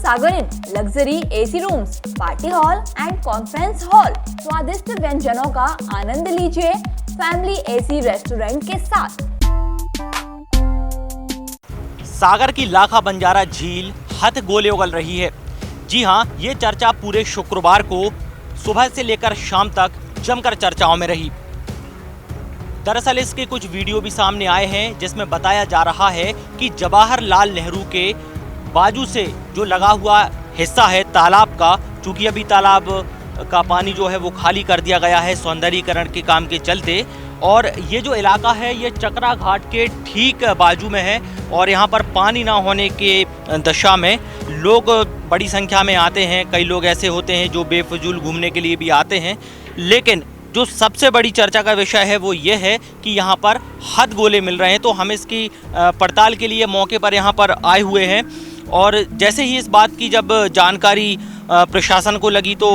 Sagar in luxury AC rooms, party hall and conference hall. स्वादिष्ट व्यंजनों का आनंद लीजिए फैमिली एसी रेस्टोरेंट के साथ। सागर की लाखा बंजारा झील हथ गोले उगल रही है। जी हाँ, ये चर्चा पूरे शुक्रवार को सुबह से लेकर शाम तक जमकर चर्चाओं में रही। दरअसल इसके कुछ वीडियो भी सामने आए हैं जिसमें बताया जा रहा है कि जवाहरलाल नेहरू के बाजू से जो लगा हुआ हिस्सा है तालाब का, चूँकि अभी तालाब का पानी जो है वो खाली कर दिया गया है सौंदर्यीकरण के काम के चलते, और ये जो इलाका है ये चकरा घाट के ठीक बाजू में है और यहाँ पर पानी ना होने के दशा में लोग बड़ी संख्या में आते हैं। कई लोग ऐसे होते हैं जो बेफजूल घूमने के लिए भी आते हैं, लेकिन जो सबसे बड़ी चर्चा का विषय है वो ये है कि यहाँ पर हथ गोले मिल रहे हैं। तो हम इसकी पड़ताल के लिए मौके पर यहाँ पर आए हुए हैं और जैसे ही इस बात की जब जानकारी प्रशासन को लगी तो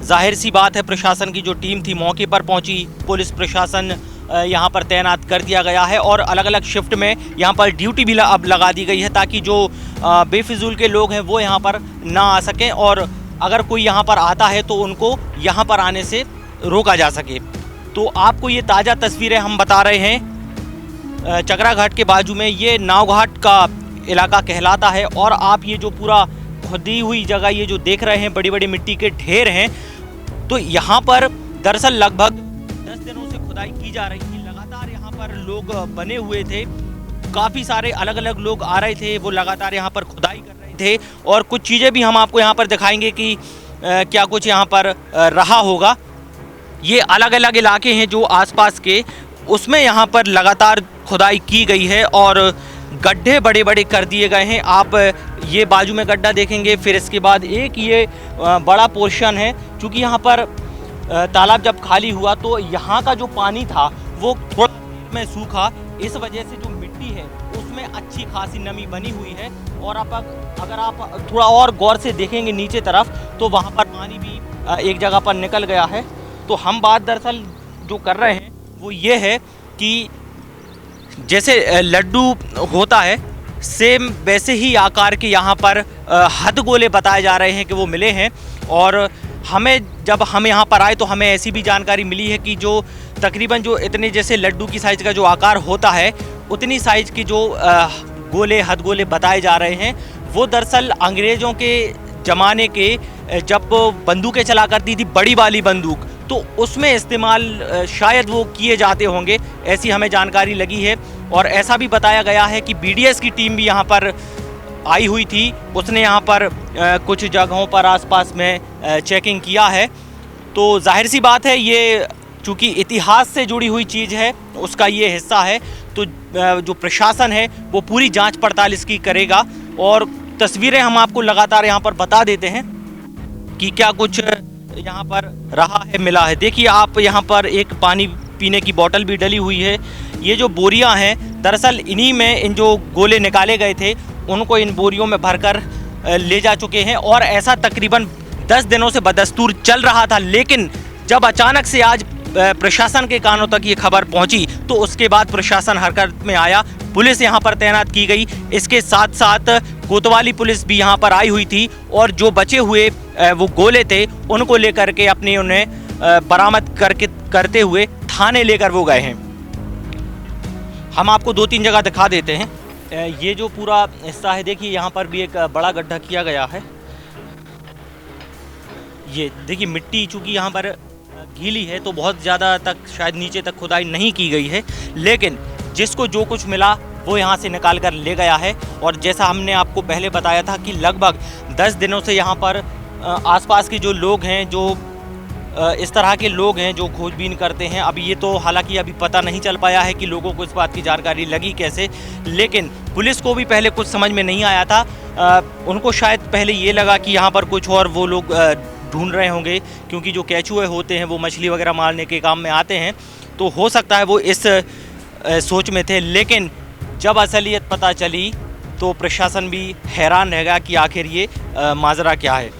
जाहिर सी बात है प्रशासन की जो टीम थी मौके पर पहुंची। पुलिस प्रशासन यहाँ पर तैनात कर दिया गया है और अलग अलग शिफ्ट में यहाँ पर ड्यूटी भी अब लगा दी गई है ताकि जो बेफिजूल के लोग हैं वो यहाँ पर ना आ सकें और अगर कोई यहाँ पर आता है तो उनको यहाँ पर आने से रोका जा सके। तो आपको ये ताज़ा तस्वीरें हम बता रहे हैं। चकरा घाट के बाजू में ये नाव घाट का इलाका कहलाता है और आप ये जो पूरा खुदी हुई जगह ये जो देख रहे हैं बड़ी बड़ी मिट्टी के ढेर हैं, तो यहाँ पर दरअसल लगभग 10 दिनों से खुदाई की जा रही थी। लगातार यहाँ पर लोग बने हुए थे, काफ़ी सारे अलग अलग लोग आ रहे थे, वो लगातार यहाँ पर खुदाई कर रहे थे और कुछ चीज़ें भी हम आपको यहाँ पर दिखाएंगे कि क्या कुछ यहाँ पर रहा होगा। ये अलग अलग इलाके हैं जो आसपास के, उसमें यहाँ पर लगातार खुदाई की गई है और गड्ढे बड़े बड़े कर दिए गए हैं। आप ये बाजू में गड्ढा देखेंगे, फिर इसके बाद एक ये बड़ा पोर्शन है। क्योंकि यहाँ पर तालाब जब खाली हुआ तो यहाँ का जो पानी था वो थोड़ा में सूखा, इस वजह से जो मिट्टी है उसमें अच्छी खासी नमी बनी हुई है। और अगर आप थोड़ा और गौर से देखेंगे नीचे तरफ तो वहाँ पर पानी भी एक जगह पर निकल गया है। तो हम बात दरअसल जो कर रहे हैं वो ये है कि जैसे लड्डू होता है सेम वैसे ही आकार के यहाँ पर हथ गोले बताए जा रहे हैं कि वो मिले हैं। और जब हम यहाँ पर आए तो हमें ऐसी भी जानकारी मिली है कि जो तकरीबन जो इतने जैसे लड्डू की साइज़ का जो आकार होता है उतनी साइज़ की जो हथ गोले बताए जा रहे हैं वो दरअसल अंग्रेज़ों के ज़माने के जब बंदूकें चला करती थी बड़ी वाली बंदूक, तो उसमें इस्तेमाल शायद वो किए जाते होंगे, ऐसी हमें जानकारी लगी है। और ऐसा भी बताया गया है कि बीडीएस की टीम भी यहाँ पर आई हुई थी, उसने यहाँ पर कुछ जगहों पर आसपास में चेकिंग किया है। तो जाहिर सी बात है ये चूँकि इतिहास से जुड़ी हुई चीज़ है उसका ये हिस्सा है, तो जो प्रशासन है वो पूरी जांच पड़ताल इसकी करेगा और तस्वीरें हम आपको लगातार यहाँ पर बता देते हैं कि क्या कुछ यहाँ पर रहा है मिला है। देखिए आप यहाँ पर एक पानी पीने की बोतल भी डली हुई है। ये जो बोरियाँ हैं दरअसल इन्हीं में इन जो गोले निकाले गए थे उनको इन बोरियों में भरकर ले जा चुके हैं और ऐसा तकरीबन 10 दिनों से बदस्तूर चल रहा था। लेकिन जब अचानक से आज प्रशासन के कानों तक ये खबर पहुंची तो उसके बाद प्रशासन हरकत में आया, पुलिस यहाँ पर तैनात की गई। इसके साथ साथ कोतवाली पुलिस भी यहाँ पर आई हुई थी और जो बचे हुए वो गोले थे उनको लेकर के उन्हें बरामद करते हुए थाने लेकर वो गए हैं। हम आपको 2-3 जगह दिखा देते हैं। ये जो पूरा हिस्सा है देखिए यहाँ पर भी एक बड़ा गड्ढा किया गया है। ये देखिए मिट्टी चूँकि यहाँ पर गीली है तो बहुत ज़्यादा तक शायद नीचे तक खुदाई नहीं की गई है, लेकिन जिसको जो कुछ मिला वो यहाँ से निकाल कर ले गया है। और जैसा हमने आपको पहले बताया था कि लगभग 10 दिनों से यहाँ पर आसपास के जो लोग हैं, जो इस तरह के लोग हैं जो खोजबीन करते हैं, अभी ये तो हालांकि अभी पता नहीं चल पाया है कि लोगों को इस बात की जानकारी लगी कैसे, लेकिन पुलिस को भी पहले कुछ समझ में नहीं आया था। उनको शायद पहले ये लगा कि यहाँ पर कुछ और वो लोग ढूंढ रहे होंगे, क्योंकि जो केचुए होते हैं वो मछली वगैरह मारने के काम में आते हैं, तो हो सकता है वो इस सोच में थे। लेकिन जब असलियत पता चली तो प्रशासन भी हैरान रह गया कि आखिर ये माजरा क्या है।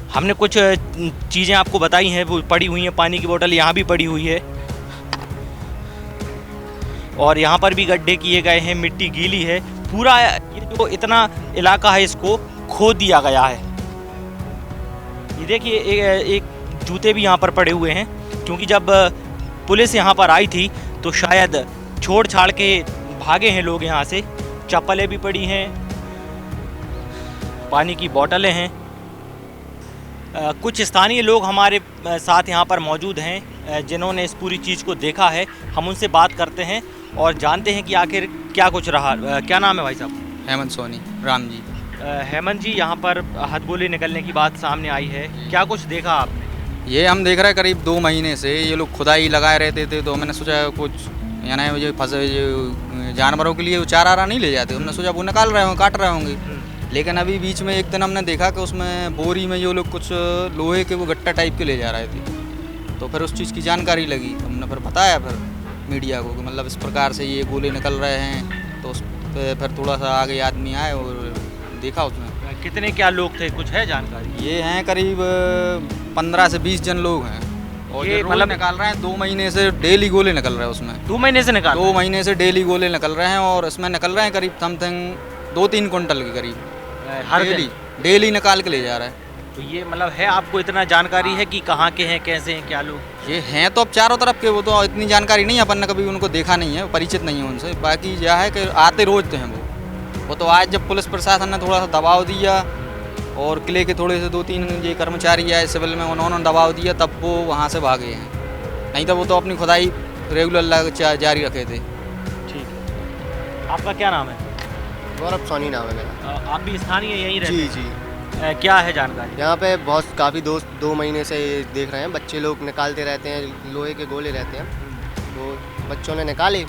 हमने कुछ चीज़ें आपको बताई हैं, वो पड़ी हुई हैं, पानी की बोतल यहाँ भी पड़ी हुई है और यहाँ पर भी गड्ढे किए गए हैं, मिट्टी गीली है। पूरा ये जो इतना इलाका है इसको खो दिया गया है। ये देखिए एक जूते भी यहाँ पर पड़े हुए हैं, क्योंकि जब पुलिस यहाँ पर आई थी तो शायद छोड़ छाड़ के भागे हैं लोग यहाँ से। चप्पलें भी पड़ी हैं, पानी की बोतलें हैं। कुछ स्थानीय लोग हमारे साथ यहाँ पर मौजूद हैं जिन्होंने इस पूरी चीज़ को देखा है। हम उनसे बात करते हैं और जानते हैं कि आखिर क्या कुछ रहा। क्या नाम है भाई साहब? हेमंत सोनी, राम जी। हेमंत जी, यहाँ पर हथगोले निकलने की बात सामने आई है, क्या कुछ देखा आपने? ये हम देख रहे हैं करीब 2 महीने से ये लोग खुदाई लगाए रहते थे, तो मैंने सोचा कुछ यानी ये फंसे जानवरों के लिए चारा नहीं ले जाते, हमने सोचा वो निकाल रहे होंगे, काट रहे होंगे। लेकिन अभी बीच में एक दिन हमने देखा कि उसमें बोरी में ये लोग कुछ लोहे के वो गट्टा टाइप के ले जा रहे थे, तो फिर उस चीज़ की जानकारी लगी। हमने फिर बताया फिर मीडिया को कि मतलब इस प्रकार से ये गोले निकल रहे हैं, तो उस पर फिर थोड़ा सा आगे आदमी आए और देखा उसमें। कितने क्या लोग थे, कुछ है जानकारी? ये हैं करीब 15 से 20 जन लोग हैं, और ये मतलब निकाल रहे हैं 2 महीने से डेली गोले निकल रहे हैं उसमें। 2 महीने से निकाल? 2 महीने से डेली गोले निकल रहे हैं, और इसमें निकल रहे हैं करीब समथिंग 2-3 कुंटल के करीब हर डेली निकाल के ले जा रहा है। तो ये मतलब है, आपको इतना जानकारी है कि कहाँ के हैं, कैसे हैं, क्या लोग? ये हैं तो अब चारों तरफ के, वो तो इतनी जानकारी नहीं है, अपन ने कभी उनको देखा नहीं है, परिचित नहीं है उनसे। बाकी यह है कि आते रोज तो हैं वो तो आज जब पुलिस प्रशासन ने थोड़ा सा दबाव दिया और किले के थोड़े से 2-3 ये कर्मचारी आए सिविल में, उन्होंने दबाव दिया, तब वो वहाँ से भागे हैं, नहीं तो वो तो अपनी खुदाई रेगुलर जारी रखे थे। ठीक है, आपका क्या नाम है? गौरव सोनी नाम है मेरा। आप भी स्थानीय यहीं रहते जी हैं? जी। क्या है जानकारी? यहाँ पे काफ़ी दोस्त 2 महीने से देख रहे हैं, बच्चे लोग निकालते रहते हैं, लोहे के गोले रहते हैं, तो बच्चों ने निकाले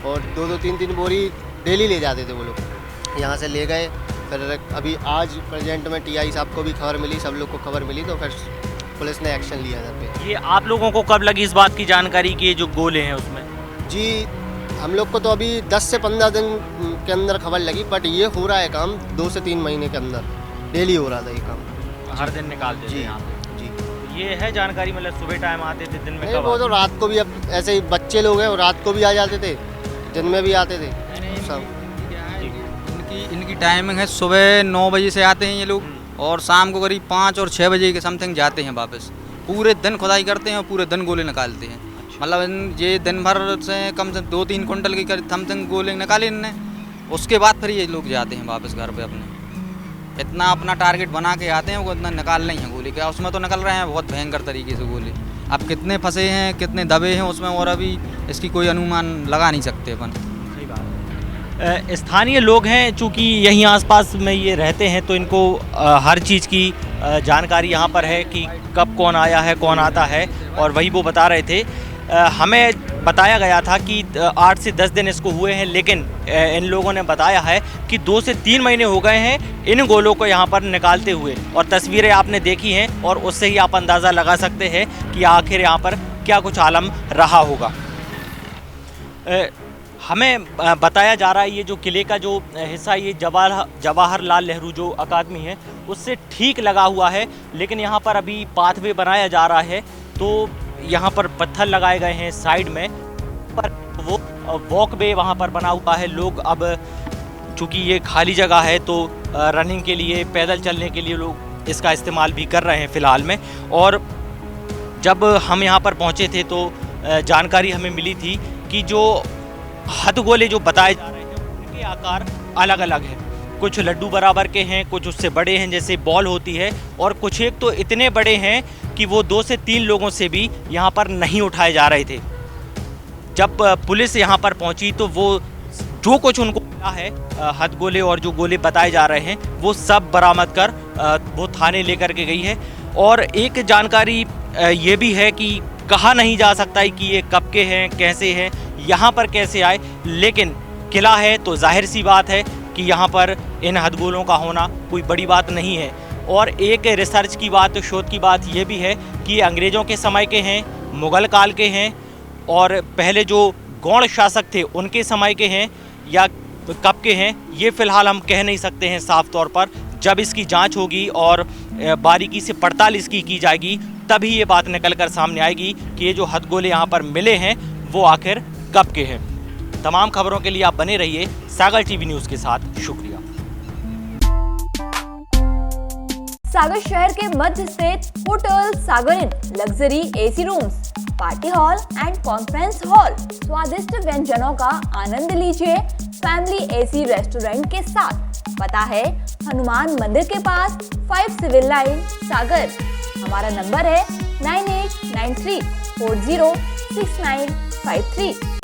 और 2-2 3-3 बोरी डेली ले जाते थे वो लोग, यहाँ से ले गए। फिर अभी आज प्रेजेंट में टीआई साहब को भी खबर मिली, सब लोग को खबर मिली, तो फिर पुलिस ने एक्शन लिया था पे। ये आप लोगों को कब लगी इस बात की जानकारी कि ये जो गोले हैं उसमें? जी, हम लोग को तो अभी 10 से 15 दिन के अंदर खबर लगी, बट ये हो रहा है काम 2 से 3 महीने के अंदर, डेली हो रहा था ये काम। हर दिन निकालते थे जी यहाँ पे? जी। ये है जानकारी, मतलब सुबह टाइम आते थे, दिन में नहीं, कब वो तो आते? रात को भी, अब ऐसे ही बच्चे लोग हैं, रात को भी आ जाते थे, दिन में भी आते थे सब। इनकी टाइमिंग है, सुबह 9 बजे से आते हैं ये लोग, और शाम को करीब 5 और 6 बजे के समथिंग जाते हैं वापस। पूरे दिन खुदाई करते हैं और पूरे दिन गोले निकालते हैं। मतलब ये दिन भर से कम से 2-3 कुंटल की समथिंग गोले निकाले इनने, उसके बाद फिर ये लोग जाते हैं वापस घर पे अपने। इतना अपना टारगेट बना के आते हैं, वो इतना निकाल नहीं है गोले, क्या उसमें तो निकल रहे हैं बहुत भयंकर तरीके से गोले। अब कितने फंसे हैं, कितने दबे हैं उसमें, और अभी इसकी कोई अनुमान लगा नहीं सकते अपन। स्थानीय लोग हैं, चूँकि यहीं आसपास में ये रहते हैं, तो इनको हर चीज़ की जानकारी यहाँ पर है कि कब कौन आया है, कौन आता है, और वही वो बता रहे थे। हमें बताया गया था कि 8 से 10 दिन इसको हुए हैं, लेकिन इन लोगों ने बताया है कि 2 से 3 महीने हो गए हैं इन गोलों को यहाँ पर निकालते हुए, और तस्वीरें आपने देखी हैं, और उससे ही आप अंदाज़ा लगा सकते हैं कि आखिर यहाँ पर क्या कुछ आलम रहा होगा। हमें बताया जा रहा है ये जो किले का जो हिस्सा, ये जवाहरलाल नेहरू जो अकादमी है उससे ठीक लगा हुआ है, लेकिन यहाँ पर अभी पाथवे बनाया जा रहा है, तो यहाँ पर पत्थर लगाए गए हैं साइड में, पर वो वॉकवे वहाँ पर बना हुआ है। लोग अब चूँकि ये खाली जगह है, तो रनिंग के लिए, पैदल चलने के लिए लोग इसका इस्तेमाल भी कर रहे हैं फ़िलहाल में। और जब हम यहाँ पर पहुँचे थे तो जानकारी हमें मिली थी कि जो हथगोले जो बताए जा रहे हैं उनके आकार अलग अलग हैं। कुछ लड्डू बराबर के हैं, कुछ उससे बड़े हैं जैसे बॉल होती है, और कुछ एक तो इतने बड़े हैं कि वो 2 से 3 लोगों से भी यहाँ पर नहीं उठाए जा रहे थे। जब पुलिस यहाँ पर पहुँची तो वो जो कुछ उनको मिला है, हथगोले और जो गोले बताए जा रहे हैं, वो सब बरामद कर वो थाने लेकर के गई है। और एक जानकारी ये भी है कि कहा नहीं जा सकता है कि ये कब के हैं, कैसे हैं, यहाँ पर कैसे आए, लेकिन किला है तो जाहिर सी बात है कि यहाँ पर इन हथगोलों का होना कोई बड़ी बात नहीं है। और एक रिसर्च की बात, शोध की बात ये भी है कि अंग्रेज़ों के समय के हैं, मुग़ल काल के हैं, और पहले जो गौड़ शासक थे उनके समय के हैं, या कब के हैं ये फ़िलहाल हम कह नहीं सकते हैं साफ तौर पर। जब इसकी जांच होगी और बारीकी से पड़ताल इसकी की जाएगी, तभी ये बात निकल कर सामने आएगी कि ये जो हथगोले यहाँ पर मिले हैं वो आखिर कब के हैं। तमाम खबरों के लिए आप बने रहिए सागर टीवी न्यूज़ के साथ। शुक्रिया। सागर शहर के मध्य स्थित hotel Sagar in luxury AC rooms, party hall and conference hall. स्वादिष्ट व्यंजनों का आनंद लीजिए फैमिली एसी रेस्टोरेंट के साथ। पता है हनुमान मंदिर के पास 5 सिविल लाइन सागर। हमारा नंबर है 9893406953।